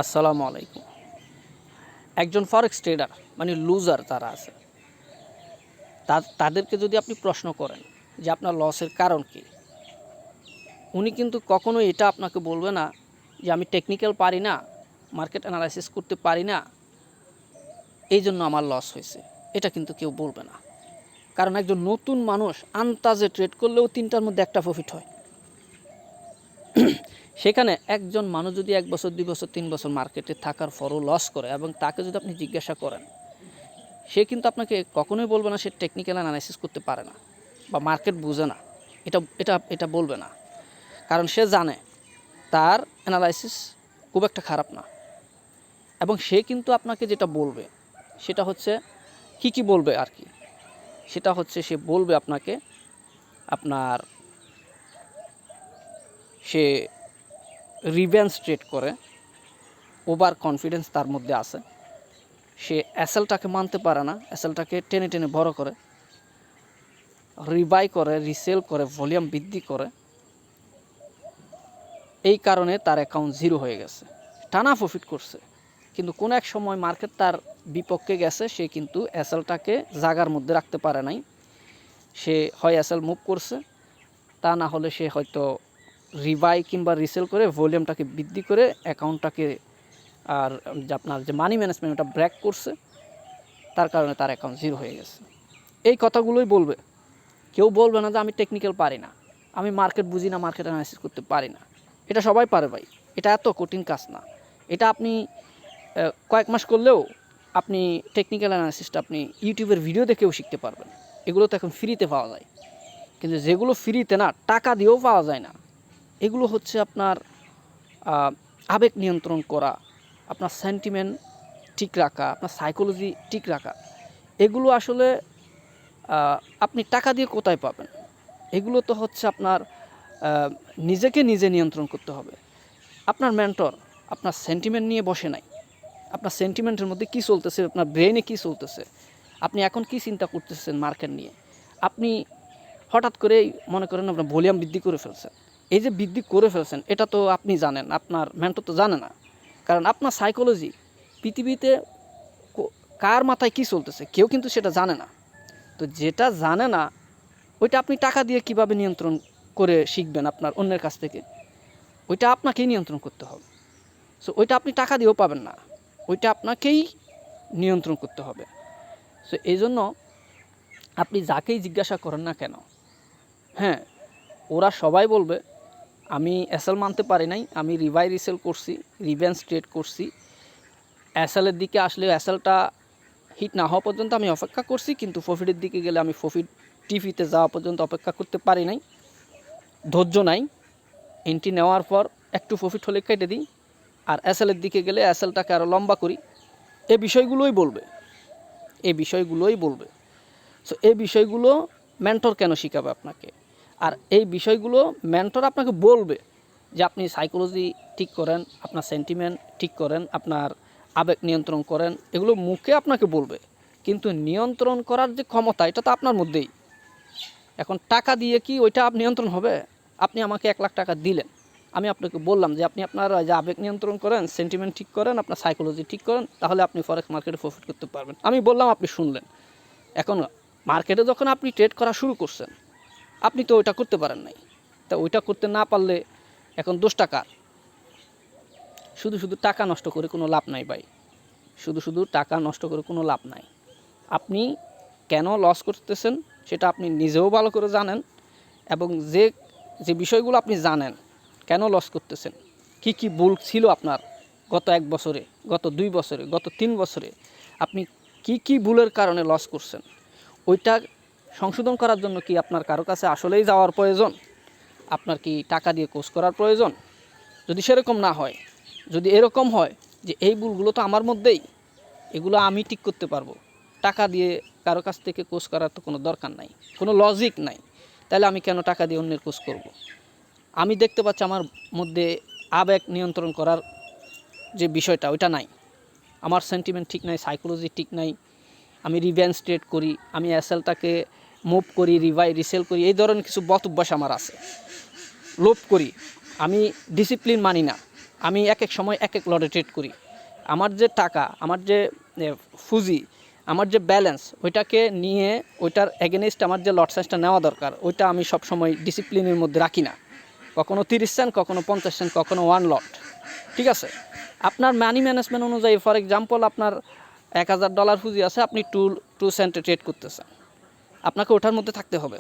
আসসালামু আলাইকুম। একজন ফরেক্স ট্রেডার মানে লুজার যারা আছে তাদেরকে যদি আপনি প্রশ্ন করেন যে আপনার লসের কারণ কী, উনি কিন্তু কখনোই এটা আপনাকে বলবে না যে আমি টেকনিক্যাল পারি না, মার্কেট অ্যানালাইসিস করতে পারি না, এই জন্য আমার লস হয়েছে। এটা কিন্তু কেউ বলবে না। কারণ একজন নতুন মানুষ আন্তাজে ট্রেড করলেও 3টার মধ্যে একটা প্রফিট হয়। সেখানে একজন মানুষ যদি 1 বছর 2 বছর 3 বছর মার্কেটে থাকার পরও লস করে এবং তাকে যদি আপনি জিজ্ঞাসা করেন, সে কিন্তু আপনাকে কখনোই বলবে না সে টেকনিক্যাল অ্যানালাইসিস করতে পারে না বা মার্কেট বুঝে না। এটা এটা এটা বলবে না, কারণ সে জানে তার অ্যানালাইসিস খুব একটা খারাপ না। এবং সে কিন্তু আপনাকে যেটা বলবে সেটা হচ্ছে কি বলবে আর কি, সেটা হচ্ছে সে বলবে আপনাকে আপনার সে রিভেঞ্জ ট্রেড করে, ওভার কনফিডেন্স তার মধ্যে আছে, সে অ্যাসেলটাকে মানতে পারে না, অ্যাসেলটাকে টেনে টেনে বড় করে, রিবাই করে, রিসেল করে, ভলিউম বৃদ্ধি করে। এই কারণে তার অ্যাকাউন্ট জিরো হয়ে গেছে, টানা প্রফিট করছে, কিন্তু কোনো এক সময় মার্কেট তার বিপক্ষে গেছে, সে কিন্তু অ্যাসেলটাকে জায়গার মধ্যে রাখতে পারে নাই। সে হয় অ্যাসেল মুভ করছে, তা না হলে সে হয়তো রিবাই কিংবা রিসেল করে ভলিউমটাকে বৃদ্ধি করে অ্যাকাউন্টটাকে আর আপনার যে মানি ম্যানেজমেন্ট ওটা ব্রেক করছে, তার কারণে তার অ্যাকাউন্ট জিরো হয়ে গেছে। এই কথাগুলোই বলবে, কেউ বলবে না যে আমি টেকনিক্যাল পারি না, আমি মার্কেট বুঝি না, মার্কেট অ্যানালাইসিস করতে পারি না। এটা সবাই পারে ভাই, এটা এত কঠিন কাজ না। এটা আপনি কয়েক মাস করলেও আপনি টেকনিক্যাল অ্যানালাইসিসটা আপনি ইউটিউবের ভিডিও দেখেও শিখতে পারবেন। এগুলো তো এখন ফ্রিতে পাওয়া যায়, কিন্তু যেগুলো ফ্রিতে না, টাকা দিয়েও পাওয়া যায় না, এগুলো হচ্ছে আপনার আবেগ নিয়ন্ত্রণ করা, আপনার সেন্টিমেন্ট ঠিক রাখা, আপনার সাইকোলজি ঠিক রাখা। এগুলো আসলে আপনি টাকা দিয়ে কোথায় পাবেন? এগুলো তো হচ্ছে আপনার নিজেকে নিজে নিয়ন্ত্রণ করতে হবে। আপনার মেন্টর আপনার সেন্টিমেন্ট নিয়ে বসে নাই, আপনার সেন্টিমেন্টের মধ্যে কী চলতেছে, আপনার ব্রেনে কী চলতেছে, আপনি এখন কি চিন্তা করতেছেন মার্কেট নিয়ে। আপনি হঠাৎ করেই মনে করেন আপনার ভলিউম বৃদ্ধি করে ফেলছেন, এই যে বৃদ্ধি করে ফেলছেন এটা তো আপনি জানেন, আপনার মেন্টর তো জানে না। কারণ আপনার সাইকোলজি, পৃথিবীতে কার মাথায় কী চলতেছে কেউ কিন্তু সেটা জানে না। তো যেটা জানে না ওইটা আপনি টাকা দিয়ে কিভাবে নিয়ন্ত্রণ করে শিখবেন আপনার অন্যের কাছ থেকে? ওইটা আপনাকেই নিয়ন্ত্রণ করতে হবে। সো ওইটা আপনি টাকা দিয়েও পাবেন না, ওইটা আপনাকেই নিয়ন্ত্রণ করতে হবে। সো এই জন্য আপনি যাকেই জিজ্ঞাসা করেন না কেন, হ্যাঁ, ওরা সবাই বলবে আমি অ্যাসেল মানতে পারি নাই, আমি রিবাই রিসেল করছি, রিভেঞ্জ ট্রেড করছি, অ্যাসেলের দিকে আসলে অ্যাসেলটা হিট না হওয়া পর্যন্ত আমি অপেক্ষা করছি, কিন্তু প্রফিটের দিকে গেলে আমি প্রফিট টিভিতে যাওয়া পর্যন্ত অপেক্ষা করতে পারি নাই, ধৈর্য নাই। এন্ট্রি নেওয়ার পর একটু প্রফিট হলে কেটে দিই, আর অ্যাসেলের দিকে গেলে অ্যাসেলটাকে আরও লম্বা করি। এই বিষয়গুলোই বলবে, এই বিষয়গুলোই বলবে। সো এই বিষয়গুলো মেন্টর কেন শেখাবে আপনাকে? আর এই বিষয়গুলো মেন্টর আপনাকে বলবে যে আপনি সাইকোলজি ঠিক করেন, আপনার সেন্টিমেন্ট ঠিক করেন, আপনার আবেগ নিয়ন্ত্রণ করেন, এগুলো মুখে আপনাকে বলবে, কিন্তু নিয়ন্ত্রণ করার যে ক্ষমতা এটা তো আপনার মধ্যেই। এখন টাকা দিয়ে কি ওইটা নিয়ন্ত্রণ হবে? আপনি আমাকে 1 লাখ টাকা দিলেন, আমি আপনাকে বললাম যে আপনি আপনার যে আবেগ নিয়ন্ত্রণ করেন, সেন্টিমেন্ট ঠিক করেন, আপনার সাইকোলজি ঠিক করেন, তাহলে আপনি ফরেক্স মার্কেটে প্রফিট করতে পারবেন। আমি বললাম, আপনি শুনলেন। এখন মার্কেটে যখন আপনি ট্রেড করা শুরু করছেন, আপনি তো ওইটা করতে পারেন নাই। তা ওইটা করতে না পারলে এখন দোষটা কার? শুধু শুধু টাকা নষ্ট করে কোনো লাভ নাই ভাই, শুধু শুধু টাকা নষ্ট করে কোনো লাভ নাই। আপনি কেন লস করতেছেন সেটা আপনি নিজেও ভালো করে জানেন, এবং যে যে বিষয়গুলো আপনি জানেন কেন লস করতেছেন, কি ভুল ছিল আপনার গত 1 বছরে, গত 2 বছরে, গত 3 বছরে, আপনি কি ভুলের কারণে লস করছেন, ওইটা সংশোধন করার জন্য কি আপনার কারো কাছে আসলেই যাওয়ার প্রয়োজন? আপনার কি টাকা দিয়ে কোর্স করার প্রয়োজন? যদি সেরকম না হয়, যদি এরকম হয় যে এই ভুলগুলো তো আমার মধ্যেই, এগুলো আমি ঠিক করতে পারবো, টাকা দিয়ে কারো কাছ থেকে কোর্স করার তো কোনো দরকার নাই, কোনো লজিক নাই, তাহলে আমি কেন টাকা দিয়ে অন্যের কোর্স করব? আমি দেখতে পাচ্ছি আমার মধ্যে আবেগ নিয়ন্ত্রণ করার যে বিষয়টা ওইটা নাই, আমার সেন্টিমেন্ট ঠিক নাই, সাইকোলজি ঠিক নাই, আমি রিভেঞ্জ ট্রেড করি, আমি অ্যাসেলটাকে মুভ করি, রিবাই রিসেল করি, এই ধরনের কিছু বদ অভ্যাস আমার আছে। লোভ করি, আমি ডিসিপ্লিন মানি না, আমি এক এক সময় এক এক লটে ট্রেড করি। আমার যে টাকা, আমার যে পুঁজি, আমার যে ব্যালেন্স, ওইটাকে নিয়ে ওইটার এগেনস্ট আমার যে লট সাইজটা নেওয়া দরকার, ওইটা আমি সবসময় ডিসিপ্লিনের মধ্যে রাখি না। কখনো 30 সেন্ট, কখনো 50 সেন্ট, কখনো 1 লট। ঠিক আছে, আপনার মানি ম্যানেজমেন্ট অনুযায়ী, ফর এক্সাম্পল আপনার $1000 পুঁজি আছে, আপনি 2 সেন্টে ট্রেড করতেছেন, আপনাকে ওটার মধ্যে থাকতে হবে।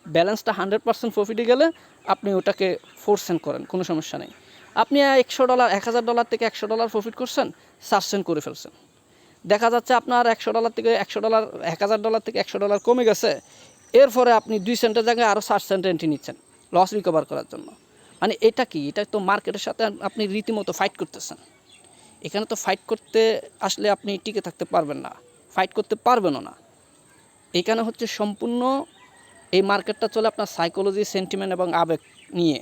ব্যালেন্সটা 100% প্রফিটে গেলে আপনি ওটাকে 4 সেন্ট করেন, কোনো সমস্যা নেই। আপনি $1000 থেকে $100 প্রফিট করছেন, 4 সেন্ট করে ফেলছেন। দেখা যাচ্ছে আপনার $100 থেকে $1000 থেকে $100 কমে গেছে, এরপরে আপনি 2 সেন্টের জায়গায় আরও 4 সেন্ট এন্ট্রি নিচ্ছেন লস রিকভার করার জন্য। মানে এটা কি? এটা তো মার্কেটের সাথে আপনি রীতিমতো ফাইট করতেছেন। এখানে তো ফাইট করতে আসলে আপনি টিকে থাকতে পারবেন না, ফাইট করতে পারবেনও না। এখানে হচ্ছে সম্পূর্ণ এই মার্কেটটা চলে আপনার সাইকোলজি, সেন্টিমেন্ট এবং আবেগ নিয়ে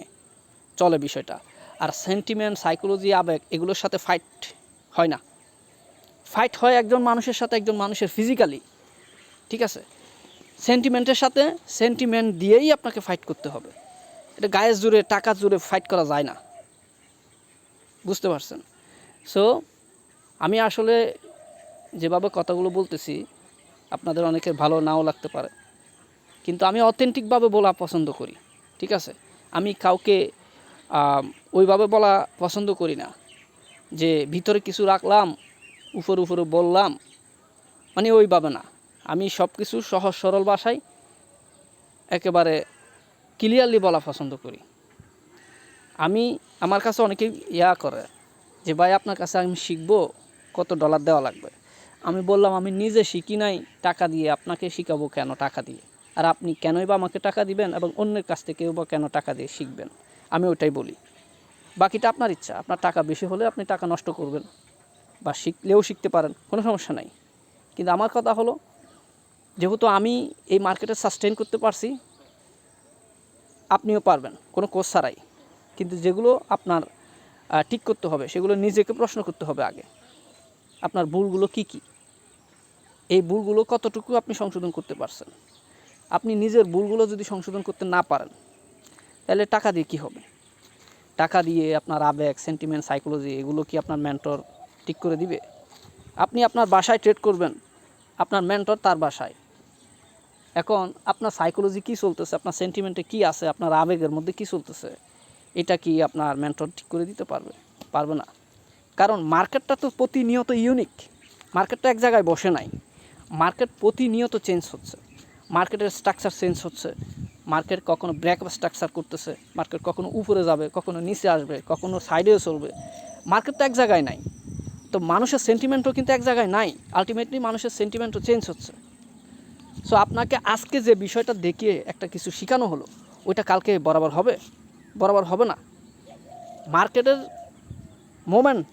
চলে বিষয়টা। আর সেন্টিমেন্ট, সাইকোলজি, আবেগ এগুলোর সাথে ফাইট হয় না। ফাইট হয় একজন মানুষের সাথে, একজন মানুষের ফিজিক্যালি। ঠিক আছে, সেন্টিমেন্টের সাথে সেন্টিমেন্ট দিয়েই আপনাকে ফাইট করতে হবে। এটা গায়ের জোরে, টাকা জোরে ফাইট করা যায় না, বুঝতে পারছেন? সো আমি আসলে যেভাবে কথাগুলো বলতেছি আপনাদের অনেকের ভালো নাও লাগতে পারে, কিন্তু আমি অথেন্টিকভাবে বলা পছন্দ করি। ঠিক আছে, আমি কাউকে ওইভাবে বলা পছন্দ করি না যে ভিতরে কিছু রাখলাম, উপরে বললাম, মানে ওইভাবে না। আমি সব কিছু সহজ সরল ভাষায় একেবারে ক্লিয়ারলি বলা পছন্দ করি। আমার কাছে অনেকেই করে যে ভাই আপনার কাছে আমি শিখবো, কত ডলার দেওয়া লাগবে? আমি বললাম আমি নিজে শিখি নাই টাকা দিয়ে, আপনাকে শিখাবো কেন টাকা দিয়ে? আর আপনি কেনই বা আমাকে টাকা দিবেন এবং অন্যের কাছ থেকেও বা কেন টাকা দিয়ে শিখবেন? আমি ওইটাই বলি। বাকিটা আপনার ইচ্ছা, আপনার টাকা বেশি হলে আপনি টাকা নষ্ট করবেন বা শিখলেও শিখতে পারেন, কোনো সমস্যা নাই। কিন্তু আমার কথা হলো, যেহেতু আমি এই মার্কেটে সাস্টেইন করতে পারছি, আপনিও পারবেন কোনো কোর্স ছাড়াই। কিন্তু যেগুলো আপনার ঠিক করতে হবে, সেগুলো নিজেকে প্রশ্ন করতে হবে আগে। আপনার ভুলগুলো কি কি, এই ভুলগুলো কতটুকু আপনি সংশোধন করতে পারছেন? আপনি নিজের ভুলগুলো যদি সংশোধন করতে না পারেন, তাহলে টাকা দিয়ে কী হবে? টাকা দিয়ে আপনার আবেগ, সেন্টিমেন্ট, সাইকোলজি এগুলো কি আপনার মেন্টর ঠিক করে দিবে? আপনি আপনার বাসায় ট্রেড করবেন, আপনার মেন্টর তার বাসায়। এখন আপনার সাইকোলজি কী চলতেছে, আপনার সেন্টিমেন্টে কী আছে, আপনার আবেগের মধ্যে কী চলতেছে, এটা কি আপনার মেন্টর ঠিক করে দিতে পারবে? পারবে না। কারণ মার্কেটটা তো প্রতিনিয়ত ইউনিক, মার্কেটটা এক জায়গায় বসে নাই। মার্কেট প্রতিনিয়ত চেঞ্জ হচ্ছে, মার্কেটের স্ট্রাকচার চেঞ্জ হচ্ছে। মার্কেট কখনো ব্রেক স্ট্রাকচার করতেছে, মার্কেট কখনো উপরে যাবে, কখনো নিচে আসবে, কখনো সাইডেও চলবে। মার্কেট তো এক জায়গায় নাই। তো মানুষের সেন্টিমেন্টও কিন্তু এক জায়গায় নাই, আলটিমেটলি মানুষের সেন্টিমেন্টও চেঞ্জ হচ্ছে। সো আপনাকে আজকে যে বিষয়টা দেখিয়ে একটা কিছু শেখানো হলো, ওইটা কালকে বরাবর হবে? বরাবর হবে না। মার্কেটের মোমেন্ট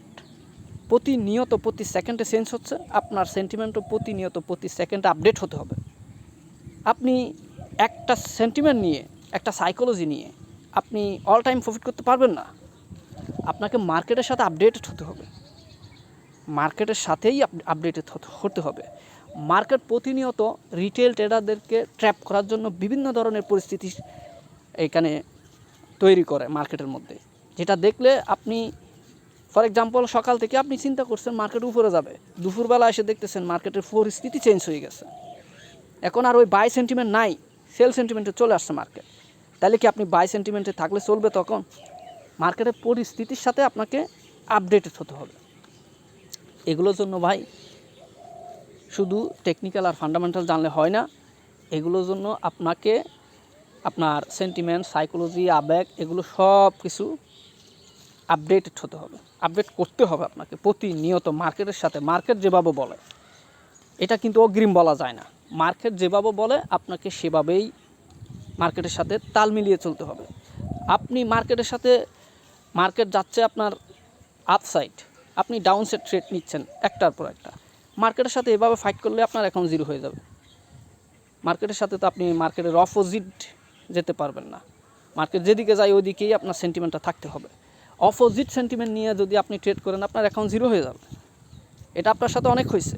প্রতিনিয়ত প্রতি সেকেন্ডে চেঞ্জ হচ্ছে, আপনার সেন্টিমেন্টও প্রতিনিয়ত প্রতি সেকেন্ডে আপডেট হতে হবে। আপনি একটা সেন্টিমেন্ট নিয়ে, একটা সাইকোলজি নিয়ে আপনি অল টাইম প্রফিট করতে পারবেন না। আপনাকে মার্কেটের সাথে আপডেটেড হতে হবে, মার্কেটের সাথেই আপডেটেড হতে হবে। মার্কেট প্রতিনিয়ত রিটেল ট্রেডারদেরকে ট্র্যাপ করার জন্য বিভিন্ন ধরনের পরিস্থিতি এখানে তৈরি করে মার্কেটের মধ্যে, যেটা দেখলে আপনি, ফর এক্সাম্পল, সকাল থেকে আপনি চিন্তা করছেন মার্কেট উপরে যাবে, দুপুরবেলা এসে দেখতেছেন মার্কেটের পরিস্থিতি চেঞ্জ হয়ে গেছে। এখন আর ওই বাই সেন্টিমেন্ট নাই, সেল সেন্টিমেন্টে চলে আসছে মার্কেট। তাহলে কি আপনি বাই সেন্টিমেন্টে থাকলে চলবে? তখন মার্কেটের পরিস্থিতির সাথে আপনাকে আপডেটেড হতে হবে। এগুলোর জন্য ভাই শুধু টেকনিক্যাল আর ফান্ডামেন্টাল জানলে হয় না, এগুলোর জন্য আপনাকে আপনার সেন্টিমেন্ট, সাইকোলজি, আবেগ এগুলো সব কিছু আপডেটেড হতে হবে, আপডেট করতে হবে আপনাকে প্রতিনিয়ত মার্কেটের সাথে। মার্কেট যেভাবে বলে, এটা কিন্তু অগ্রিম বলা যায় না। মার্কেট যেভাবে বলে আপনাকে সেভাবেই মার্কেটের সাথে তাল মিলিয়ে চলতে হবে। আপনি মার্কেটের সাথে, মার্কেট যাচ্ছে আপনার আপসাইড, আপনি ডাউন সাইড ট্রেড নিচ্ছেন একটার পর একটা, মার্কেটের সাথে এভাবে ফাইট করলে আপনার অ্যাকাউন্ট জিরো হয়ে যাবে। মার্কেটের সাথে তো আপনি মার্কেটের অপোজিট যেতে পারবেন না। মার্কেট যেদিকে যায় ওইদিকেই আপনার সেন্টিমেন্টটা থাকতে হবে। অপোজিট সেন্টিমেন্ট নিয়ে যদি আপনি ট্রেড করেন, আপনার অ্যাকাউন্ট জিরো হয়ে যাবে। এটা আপনার সাথে অনেক হয়েছে,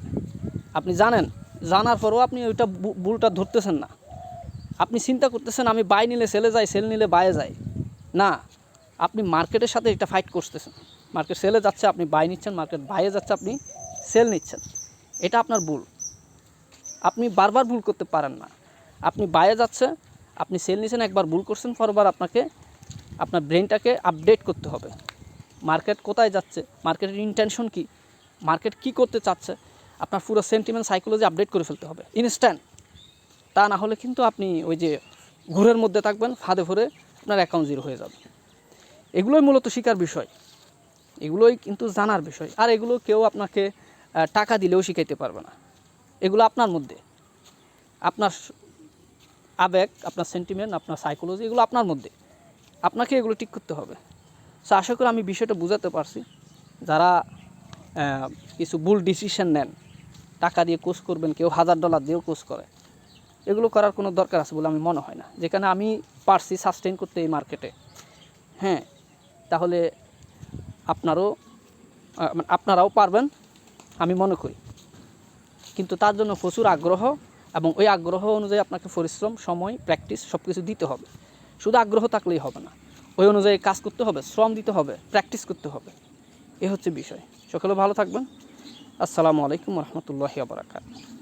আপনি জানেন। জানার পরেও আপনি ওইটা ভুলটা ধরতেছেন না। আপনি চিন্তা করতেছেন আমি বাই নিলে সেলে যাই, সেল নিলে বায়ে যাই। না, আপনি মার্কেটের সাথে এটা ফাইট করতেছেন। মার্কেট সেলে যাচ্ছে, আপনি বাই নিচ্ছেন, মার্কেট বাইয়ে যাচ্ছে, আপনি সেল নিচ্ছেন। এটা আপনার ভুল। আপনি বারবার ভুল করতে পারেন না। আপনি বাইয়ে যাচ্ছে, আপনি সেল নিচ্ছেন, একবার ভুল করছেন, পরবার আপনাকে আপনার ব্রেনটাকে আপডেট করতে হবে। মার্কেট কোথায় যাচ্ছে, মার্কেটের ইন্টেনশন কী, মার্কেট কী করতে চাচ্ছে, আপনার পুরো সেন্টিমেন্ট সাইকোলজি আপডেট করে ফেলতে হবে ইনস্ট্যান্ট। তা না হলে কিন্তু আপনি ওই যে ঘুরের মধ্যে থাকবেন, ফাঁদে ফোরে আপনার অ্যাকাউন্ট জিরো হয়ে যাবে। এগুলোই মূলত শিকার বিষয়, এগুলোই কিন্তু জানার বিষয়। আর এগুলো কেউ আপনাকে টাকা দিলেও শিখাইতে পারবে না। এগুলো আপনার মধ্যে, আপনার আবেগ, আপনার সেন্টিমেন্ট, আপনার সাইকোলজি, এগুলো আপনার মধ্যে, আপনাকে এগুলো ঠিক করতে হবে। সো আশা করি আমি বিষয়টা বোঝাতে পারছি। যারা কিছু ভুল ডিসিশন নেন, টাকা দিয়ে কোর্স করবেন, কেউ $1000 দিয়েও কোর্স করে, এগুলো করার কোনো দরকার আছে বলে আমি মনে হয় না। যেখানে আমি পারছি সাস্টেইন করতে এই মার্কেটে, হ্যাঁ, তাহলে আপনারাও পারবেন আমি মনে করি। কিন্তু তার জন্য প্রচুর আগ্রহ, এবং ওই আগ্রহ অনুযায়ী আপনাকে পরিশ্রম, সময়, প্র্যাকটিস সব কিছু দিতে হবে। শুধু আগ্রহ থাকলেই হবে না, ওই অনুযায়ী কাজ করতে হবে, শ্রম দিতে হবে, প্র্যাকটিস করতে হবে। এ হচ্ছে বিষয়। সকলে ভালো থাকবেন। আসসালামু আলাইকুম রহমতুল্লাহি ওয়া বারাকাতুহু।